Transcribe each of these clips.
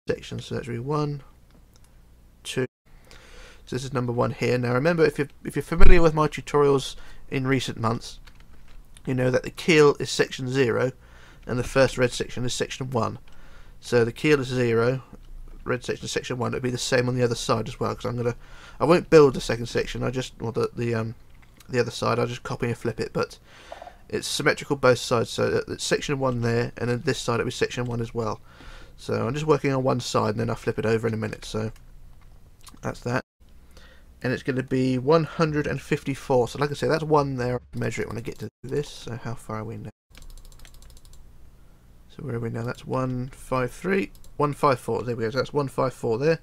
section. So that's really 1, 2. So this is number 1 here. Now remember, if you're familiar with my tutorials in recent months, you know that the keel is section 0 and the first red section is section 1. So the keel is 0, red section is section 1. It'll be the same on the other side as well, because I won't build the second section. The other side I'll just copy and flip it, but it's symmetrical both sides. So it's section 1 there, and then this side it'll be section 1 as well. So I'm just working on one side and then I'll flip it over in a minute. So that's that. And it's going to be 154. So like I say, that's 1 there. I'll measure it when I get to this. So how far are we now? So where are we now? That's 153. 154. There we go. So that's 154 there,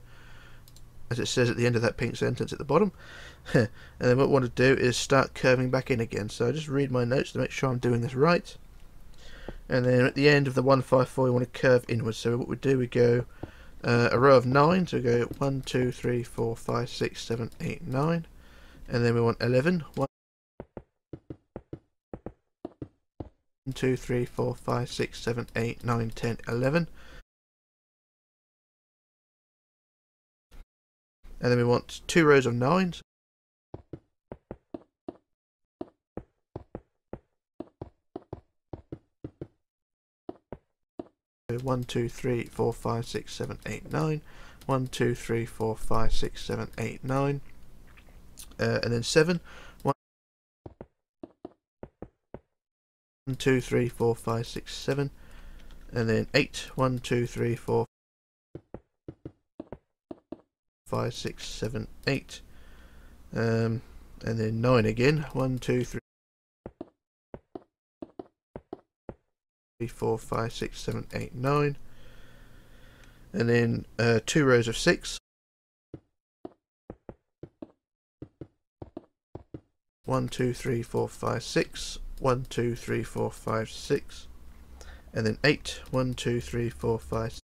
as it says at the end of that pink sentence at the bottom. And then what I want to do is start curving back in again. So I just read my notes to make sure I'm doing this right. And then at the end of the 154 we want to curve inwards. So what we do, we go a row of 9, so we go 1, 2, 3, 4, 5, 6, 7, 8, 9, and then we want 11. 1, 2, 3, 4, 5, 6, 7, 8, 9, 10, 11. And then we want 2 rows of 9s. 1, 2, 3, 4, 5, 6, 7, 8, 9. 1, 2, 3, 4, 5, 6, 7, 8, 9. And then 7. 1, 2, 3, 4, 5, 6, 7. And then 8. 1, 2, 3, 4, 5, 6, 7, 8. And then 9 again. 1, 2, 3, 4, 5, 6, 7, 8, 9. And then 2 rows of 6. 1, 2, 3, 4, 5, 6. 1, 2, 3, 4, 5, 6. And then 8. 1, 2, 3, 4, 5,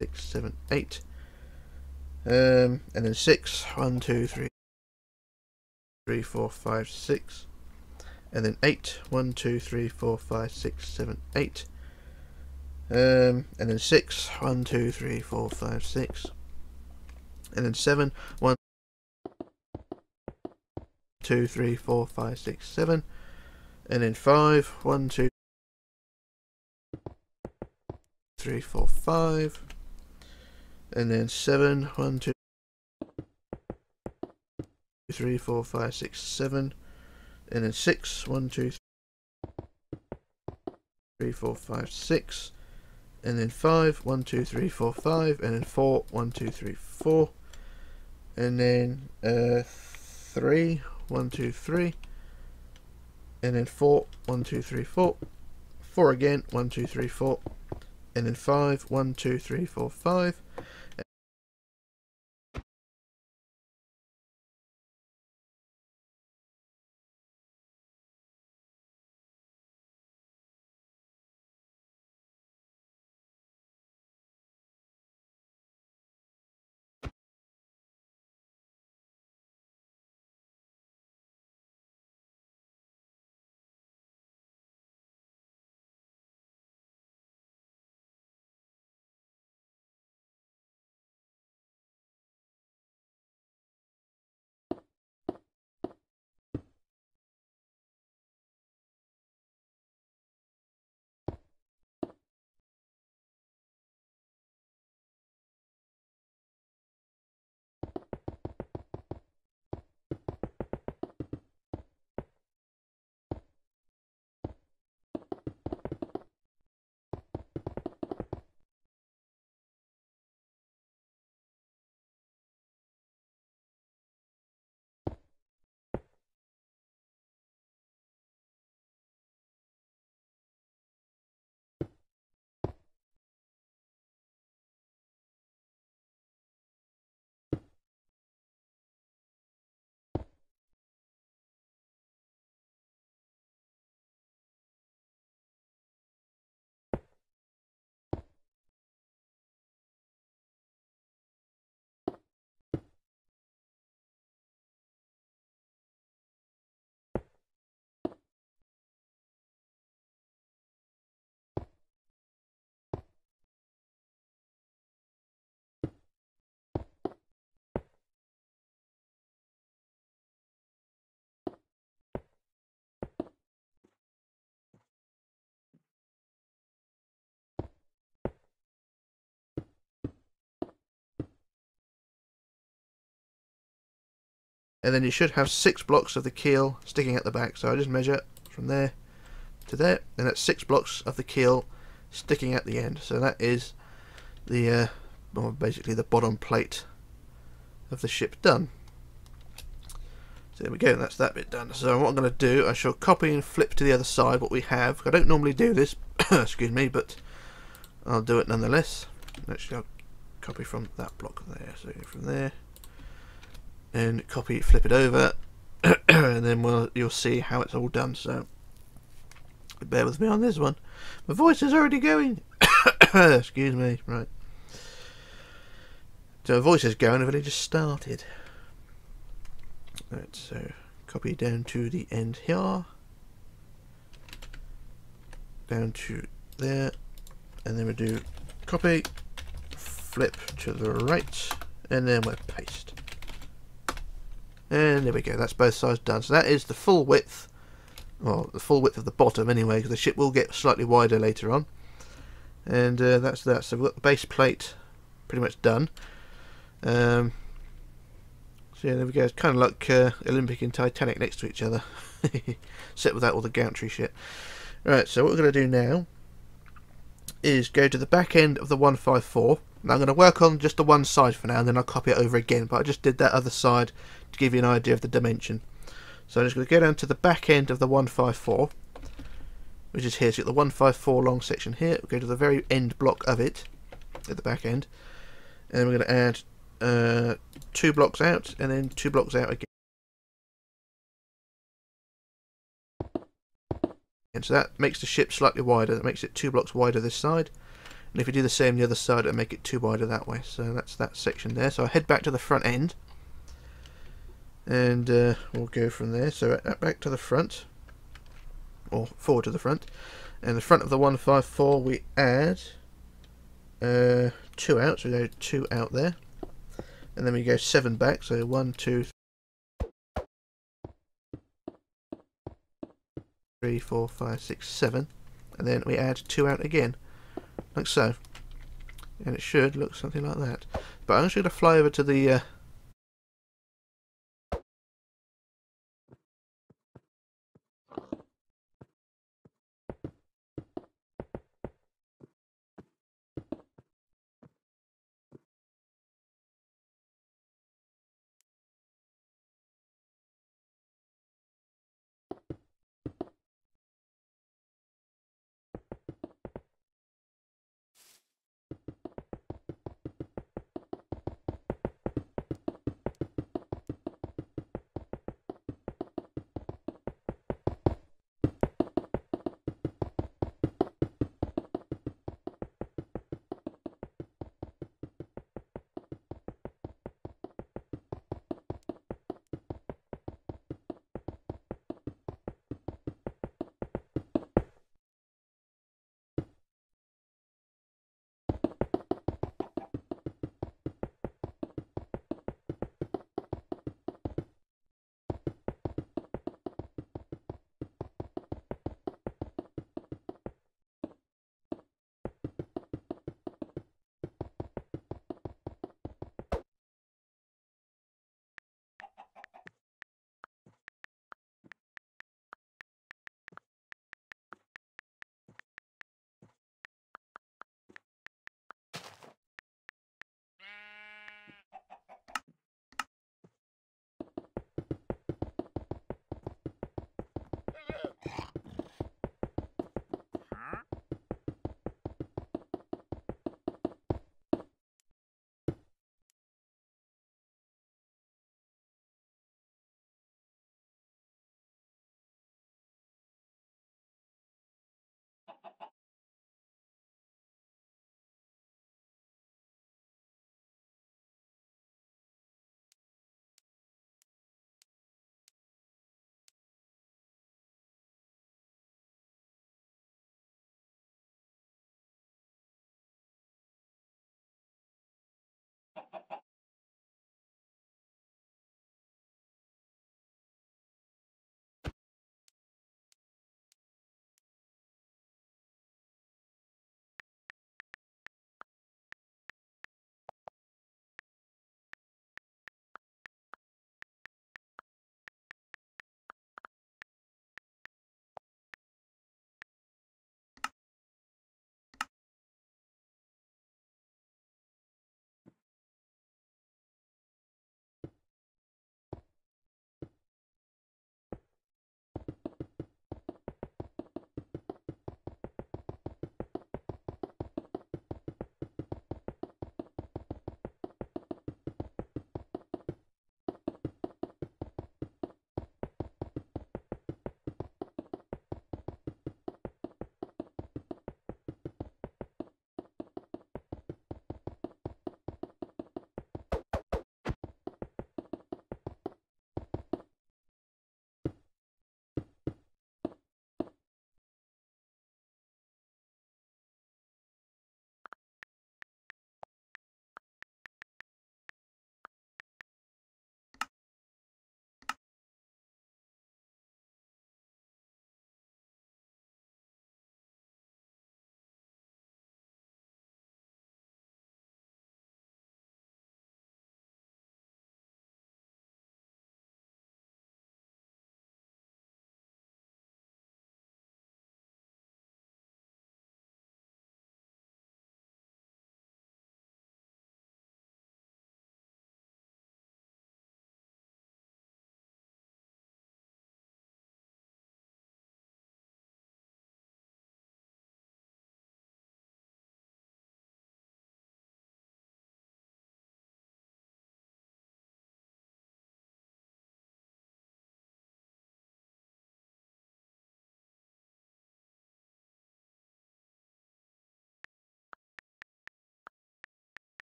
6, 7, 8. And then 6. 1, 2, 3, 4, 5, 6. And then 8. 1, 2, 3, 4, 5, 6, 7, 8. And then 6. 1, 2, 3, 4, 5, 6. And then 7. 1, 2, 3, 4, 5, 6, 7. And then 5. 1, 2, 3, 4, 5. And then 7. 1, 2, 3, 4, 5, 6, 7. And then 6. 1, 2, 3, 4, 5, 6. And then 5. 1, 2, 3, 4, 5. And then 4. 1, 2, 3, 4. And then 3. 1, 2, 3. And then 4. 1, 2, 3, 4. 4 again. 1, 2, 3, 4. And then 5. 1, 2, 3, 4, 5. and then you should have 6 blocks of the keel sticking at the back. So I just measure from there to there, and that's 6 blocks of the keel sticking at the end. So that is the well, basically the bottom plate of the ship done. So there we go, that's that bit done. So what I'm going to do, I shall copy and flip to the other side what we have. I don't normally do this, excuse me, but I'll do it nonetheless. Actually, I'll copy from that block there. So from there, and copy, flip it over, and then you'll see how it's all done. So bear with me on this one. My voice is already going. Excuse me. Right. So my voice is going. I've only just started. Right. So copy down to the end here, down to there, and then we do copy, flip to the right, and then we'll paste. And there we go. That's both sides done. So that is the full width. Well, the full width of the bottom anyway, because the ship will get slightly wider later on. And that's that. So we've got the base plate pretty much done. So yeah, there we go. It's kind of like Olympic and Titanic next to each other, except without all the gantry shit. Right, so what we're going to do now is go to the back end of the 154. Now I'm going to work on just the one side for now, and then I'll copy it over again. But I just did that other side to give you an idea of the dimension. So I'm just going to go down to the back end of the 154, which is here. So you've got the 154 long section here. We'll go to the very end block of it, at the back end. And we're going to add 2 blocks out, and then 2 blocks out again. And so that makes the ship slightly wider. That makes it 2 blocks wider this side. And if you do the same the other side, it'll make it 2 wider that way. So that's that section there. So I head back to the front end. And we'll go from there. So back to the front, or forward to the front, and the front of the 154 we add 2 out, so we go 2 out there, and then we go 7 back. So 1, 2, 3, 4, 5, 6, 7, and then we add 2 out again, like so, and it should look something like that. But I'm just going to fly over to the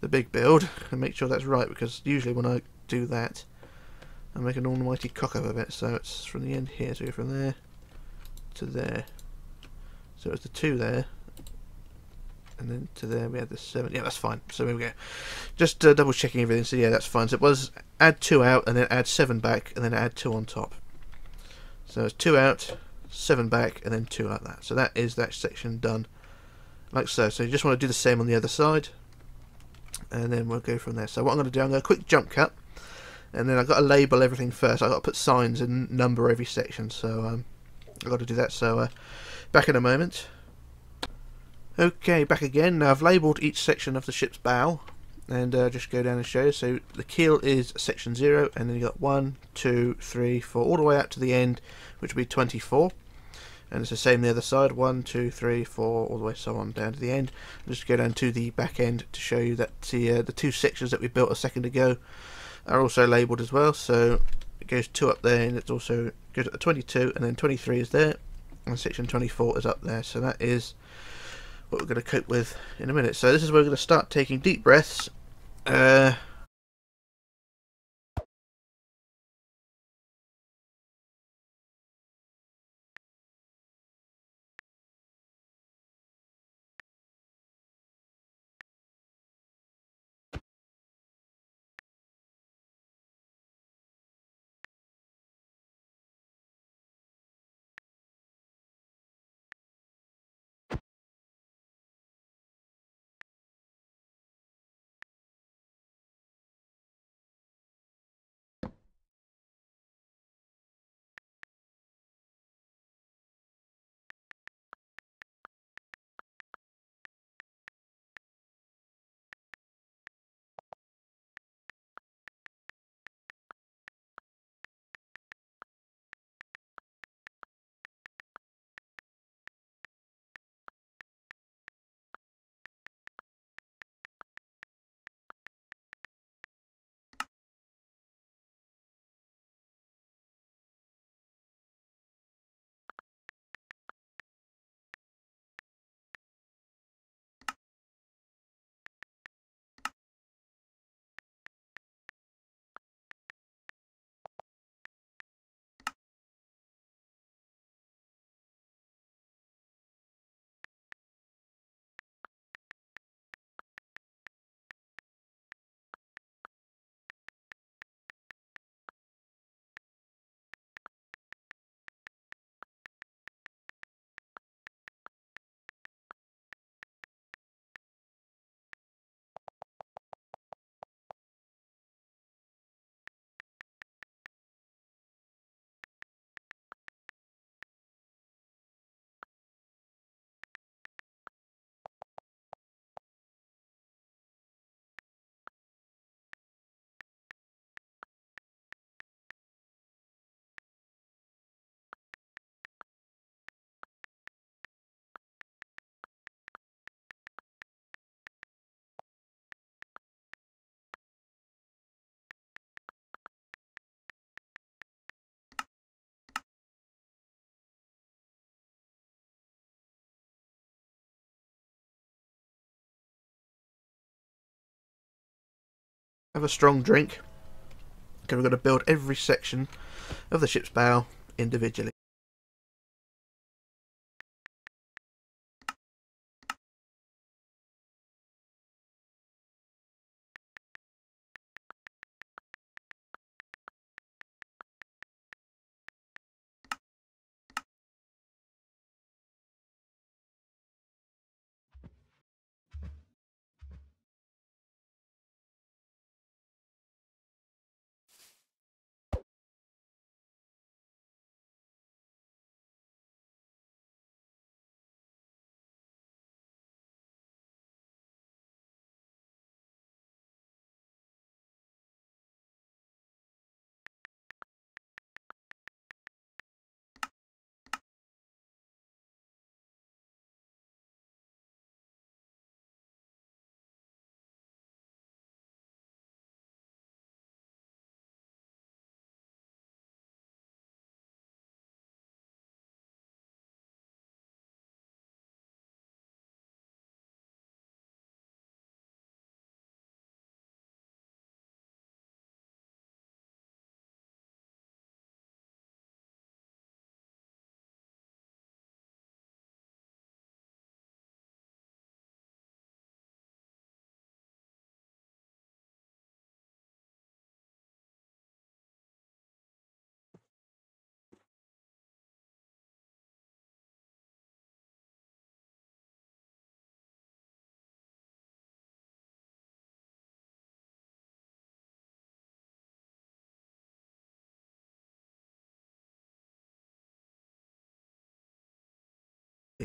the big build and make sure that's right, because usually when I do that I make an almighty cock up of it. So it's from the end here, so go from there to there. So it's the 2 there, and then to there we had the 7. Yeah, that's fine. So there we go. Just double checking everything. So yeah, that's fine. So it was add 2 out and then add 7 back and then add 2 on top. So it's 2 out, 7 back, and then 2 like that. So that is that section done, like so. So you just want to do the same on the other side, and then we'll go from there. So what I'm going to do, I'm going to quick jump cut, and then I've got to label everything first. I've got to put signs and number every section. So I've got to do that. So back in a moment. Okay, back again. Now I've labelled each section of the ship's bow, and just go down and show you. So the keel is section 0, and then you got 1, 2, 3, 4, all the way out to the end, which will be 24. And it's the same the other side, 1, 2, 3, 4, all the way so on down to the end. Just go down to the back end to show you that the 2 sections that we built a second ago are also labelled as well. So it goes 2 up there, and it also goes up to 22, and then 23 is there, and section 24 is up there. So that is what we're going to cope with in a minute. So this is where we're going to start taking deep breaths. Have a strong drink, because we're going to build every section of the ship's bow individually.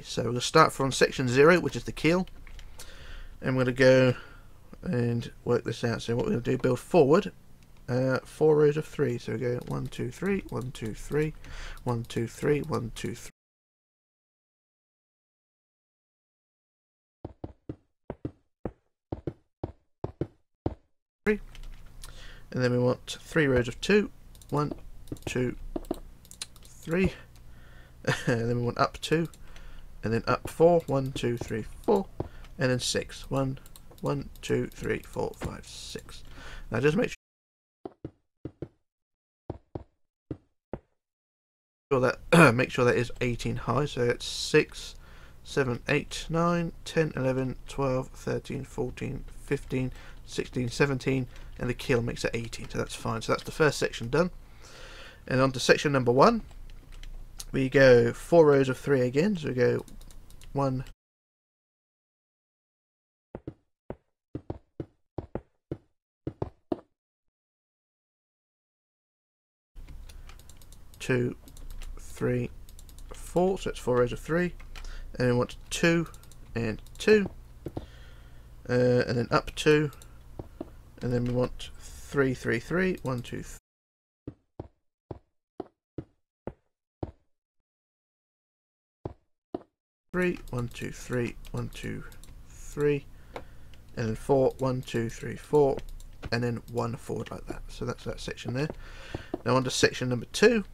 So we're going to start from section 0, which is the keel, and we're going to go and work this out. So what we're going to do, build forward 4 rows of 3. So we go 1 2 3 1 2 3 1 2 3 1 2 3, and then we want 3 rows of 2, 1 2 3, and then we want up 2, and then up 4, 1 2 3 4, and then 6, 1 1 2 3 4 5 6. Now just make sure that make sure that is 18 high. So it's 6 7 8 9 10 11 12 13 14 15 16 17, and the keel makes it 18, so that's fine. So that's the first section done, and on to section number 1. We go 4 rows of 3 again. So we go 1 2 3 4, so it's 4 rows of 3, and we want 2 and 2, and then up 2, and then we want 3 3 3 1 2 3 1 2 3 1 2 3, and then 4 1 2 3 4, and then 1 forward like that. So that's that section there. Now on to section number 2.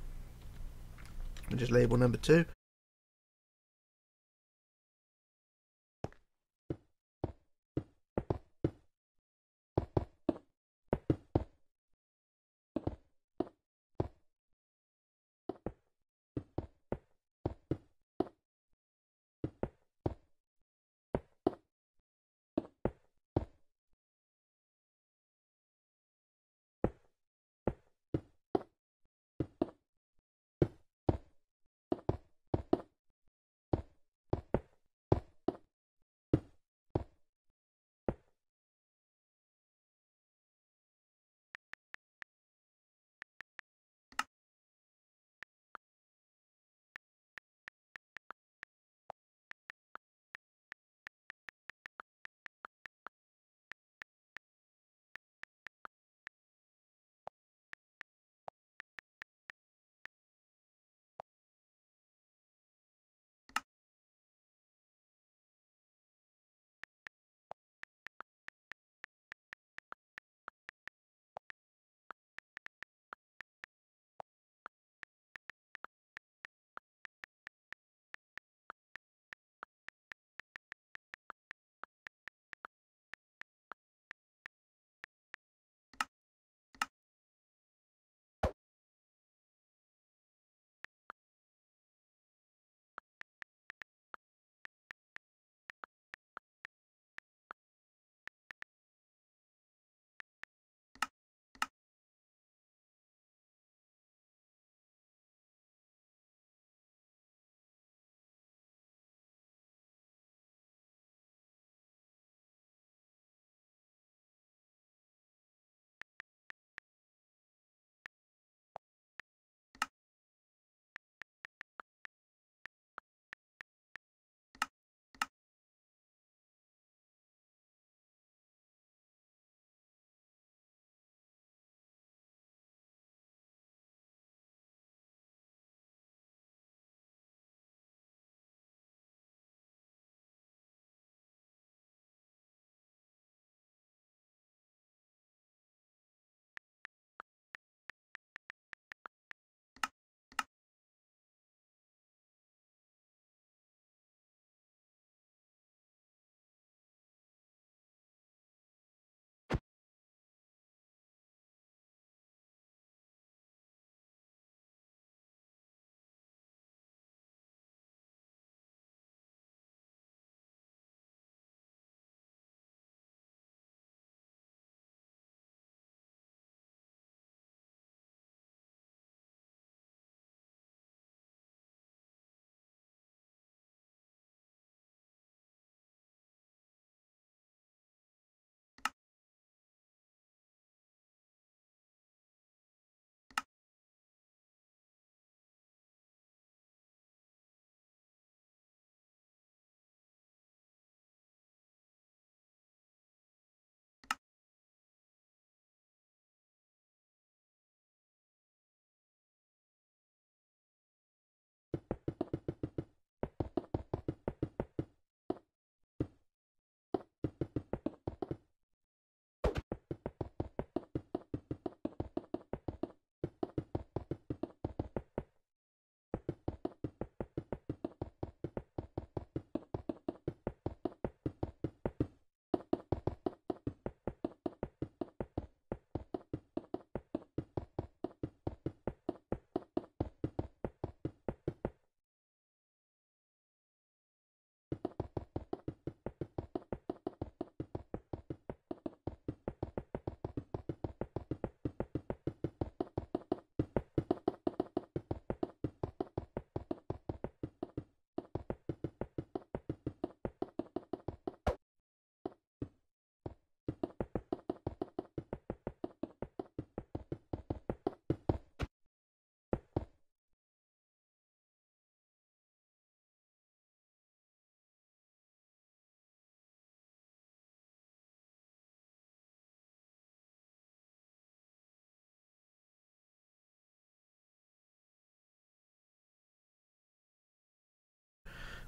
We just label number 2.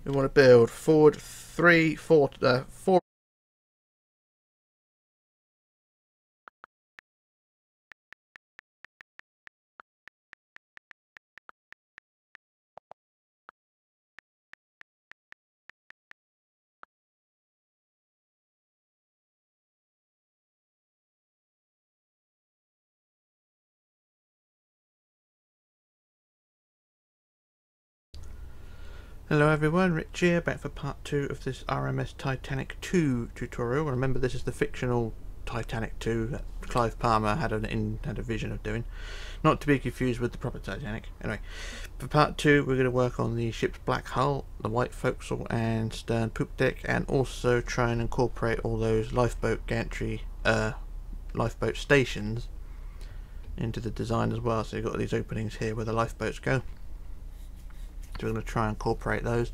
We want to build forward 4. Hello everyone, Rich here, back for part 2 of this RMS Titanic 2 tutorial. Remember, this is the fictional Titanic 2 that Clive Palmer had a vision of doing. Not to be confused with the proper Titanic. Anyway, for part 2 we're going to work on the ship's black hull, the white forecastle and stern poop deck, and also try and incorporate all those lifeboat gantry, lifeboat stations into the design as well. So you've got these openings here where the lifeboats go. So we're going to try and incorporate those.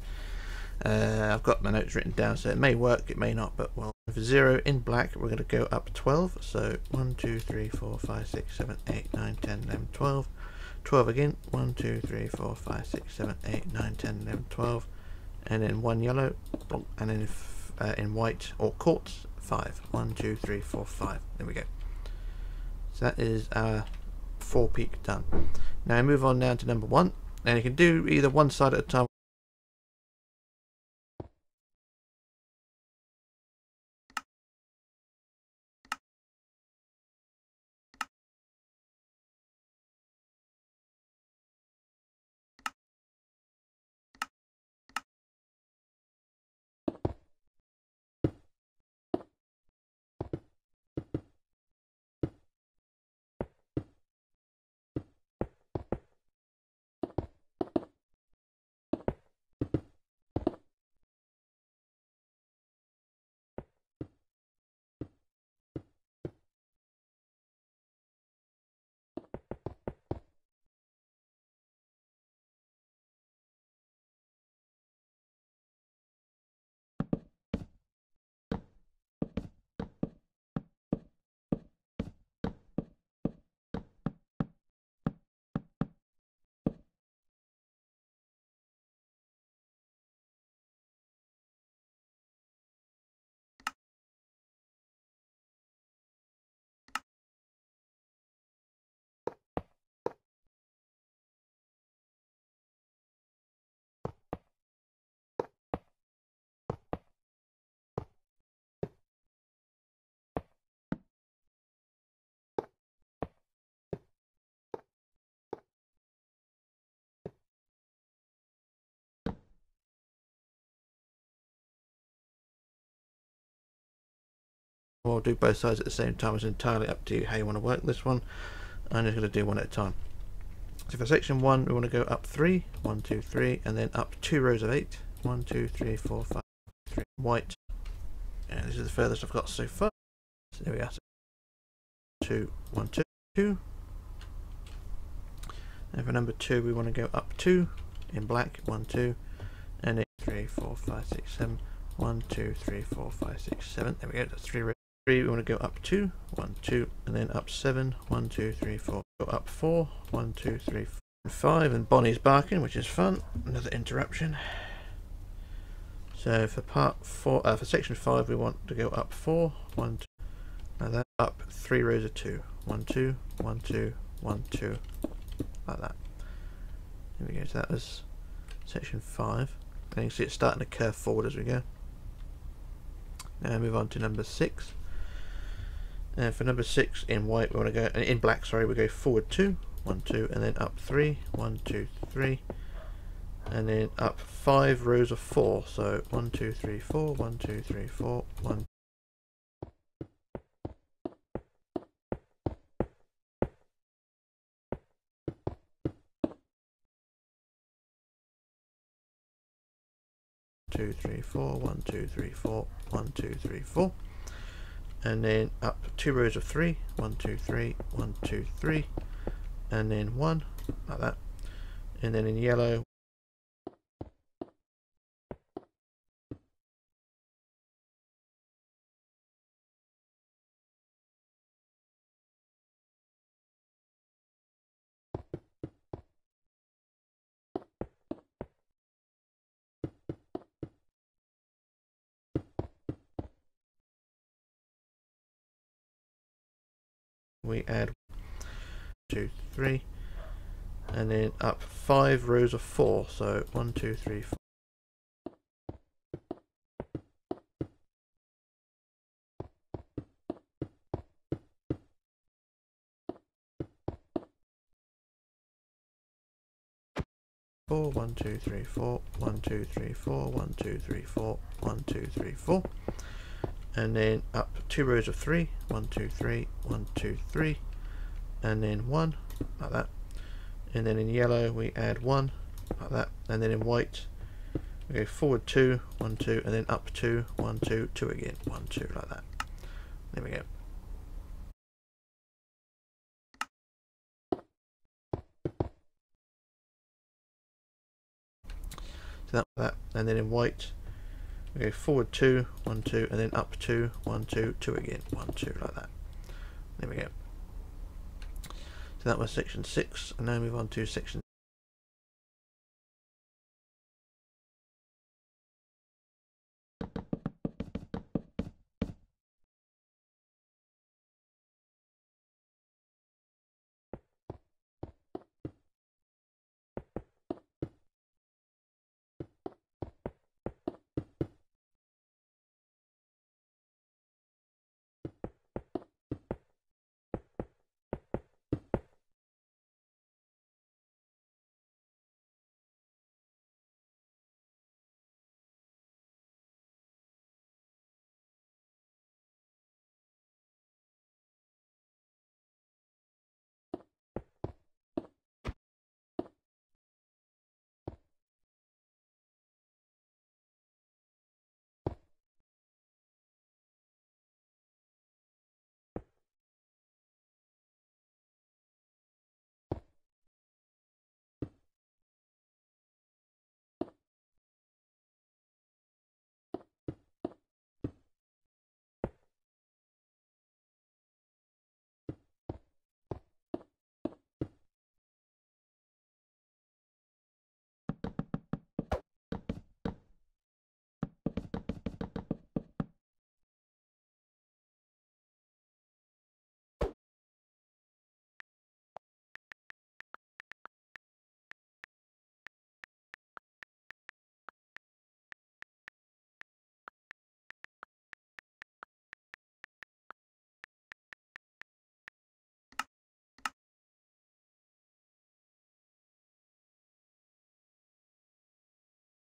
I've got my notes written down, so it may work, it may not, but well. For 0 in black, we're going to go up 12. So 1, 2, 3, 4, 5, 6, 7, 8, 9, 10, 11, 12. 12 again. 1, 2, 3, 4, 5, 6, 7, 8, 9, 10, 11, 12. And then 1 yellow, and then in white or quartz, 5. 1, 2, 3, 4, 5. There we go. So that is our 4 peak done. Now move on down to number 1. And you can do either one side at a time. Or do both sides at the same time. It's entirely up to you how you want to work this one. I'm just going to do one at a time. So for section 1 we want to go up 3, 1, 2, 3, and then up 2 rows of 8. 1, 2, 3, 4, 5, 3. White. And this is the furthest I've got so far. So there we are. 2, 1, 2, 2. And for number 2 we want to go up 2 in black. 1, 2, and then 3, 4, 5, 6, 7. 1, 2, 3, 4, 5, 6, 7. There we go. That's 3 rows. 3, we want to go up 2, 1, 2, and then up 7, 1, 2, 3, 4. Go up 4, 1, 2, 3, 4, 5, and Bonnie's barking, which is fun. Another interruption. So for part 4, for section 5, we want to go up 4, 1, 2. Now that up 3 rows of 2, 1, 2, 1, 2, 1, 2, like that. There we go. So that was section 5. And you can see it's starting to curve forward as we go. Now move on to number 6. And for number 6 in white, we want to go in black. Sorry, we go forward 2, 1, 2, and then up 3, 1, 2, 3, and then up 5 rows of 4. So 1, 2, 3, 4, 1, 2, 3, 4, 1. 2, 3, 4, 1, 2, 3, 4, 1, 2, 3, 4, and then up 2 rows of 3, 1, 2, 3, 1, 2, 3, and then 1, like that, and then in yellow we add 2, 3, and then up 5 rows of 4. So 1, 2, 3, 4. 4, 1, 2, 3, 4, 1, 2, 3, 4, 1, 2, 3, 4, 1, 2, 3, 4, and then up 2 rows of 3, 1, 2, 3, 1, 2, 3, and then 1, like that, and then in yellow we add 1, like that, and then in white we go forward 2, 1, 2, and then up 2, 1, 2, 2 again, 1, 2, like that. There we go. So that, and then in white we go forward 2, 1, 2, and then up 2, 1, 2, 2 again, 1, 2, like that. There we go. So that was section 6, and now move on to section